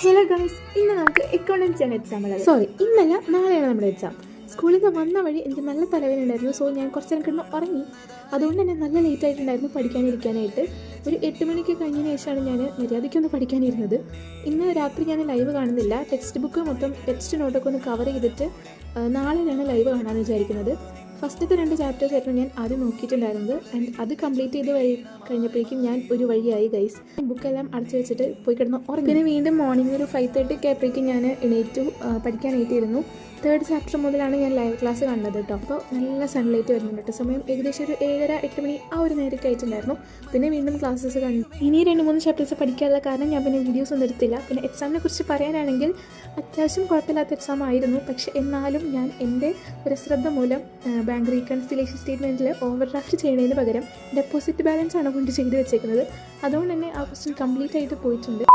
Hello guys, ഇന്ന് നമുക്ക് accountancy ആണ് എക്സാം ഉള്ളത്. സോറി, ഇന്നല്ല, നാളെയാണ് നമ്മുടെ എക്സാം. സ്കൂളിൽ നിന്ന് വന്ന വഴി എനിക്ക് നല്ല തലവേദന ഉണ്ടായിരുന്നു. സോ ഞാൻ കുറച്ച് നേരം കിടന്ന് ഉറങ്ങി. അതുകൊണ്ട് തന്നെ നല്ല ലേറ്റ് ആയിട്ടുണ്ടായിരുന്നു പഠിക്കാനിരിക്കാനായിട്ട്. ഒരു 8 മണിക്ക് കഴിഞ്ഞതിന് ശേഷമാണ് ഞാൻ മര്യാദയ്ക്കൊന്ന് പഠിക്കാനിരുന്നത്. ഇന്ന് രാത്രി ഞാൻ ലൈവ് കാണുന്നില്ല. ടെക്സ്റ്റ് ബുക്ക് മൊത്തം ടെക്സ്റ്റ് നോട്ടൊക്കെ ഒന്ന് കവർ ചെയ്തിട്ട് നാളെയാണ് ലൈവ് കാണാമെന്ന് വിചാരിക്കുന്നത്. ഫസ്റ്റത്തെ 2 ചാപ്റ്റേഴ്സ് ആയിരുന്നു ഞാൻ ആദ്യം നോക്കിയിട്ടുണ്ടായിരുന്നത്. ആൻഡ് അത് കംപ്ലീറ്റ് ചെയ്ത് കഴിഞ്ഞപ്പോഴേക്കും ഞാൻ ഒരു വഴിയായി ഗൈസ്. ബുക്കെല്ലാം അടച്ചു വെച്ചിട്ട് പോയി കിടന്ന് ഉറങ്ങി. പിന്നെ വീണ്ടും മോർണിംഗ് ഒരു 5:30 ആയപ്പോഴേക്കും ഞാൻ പഠിക്കാനായിട്ടിരുന്നു. 3rd ചാപ്റ്റർ മുതലാണ് ഞാൻ ലൈവ് ക്ലാസ് കാണുന്നത് കേട്ടോ. അപ്പോൾ നല്ല സൺലൈറ്റ് വരുന്നുണ്ട് കേട്ടോ. സമയം ഏകദേശം ഒരു 7:30-8 മണി ആ ഒരു നേരമൊക്കെ ആയിട്ടുണ്ടായിരുന്നു. പിന്നെ വീണ്ടും ക്ലാസ്സസ് കണ്ടു. ഇനി 2-3 ചാപ്റ്റേഴ്സ് പഠിക്കാനുള്ള കാരണം ഞാൻ പിന്നെ വീഡിയോസ് ഒന്നും എടുത്തില്ല. പിന്നെ എക്സാമിനെ കുറിച്ച് പറയാനാണെങ്കിൽ അത്യാവശ്യം കുഴപ്പമില്ലാത്ത എക്സാം ആയിരുന്നു. പക്ഷെ എന്നാലും ഞാൻ എൻ്റെ ഒരു ശ്രദ്ധ മൂലം ബാങ്ക് റീകൺസിലേഷൻ സ്റ്റേറ്റ്മെൻറ്റിൽ ഓവർ ഡ്രാഫ്റ്റ് ചെയ്യുന്നതിന് പകരം ഡെപ്പോസിറ്റ് ബാലൻസ് ആണ് കൊണ്ട് ചെയ്ത് വെച്ചേക്കുന്നത്. അതുകൊണ്ട് തന്നെ ആ ക്വസ്റ്റ്യൻ കംപ്ലീറ്റ് ആയിട്ട് പോയിട്ടുണ്ട്.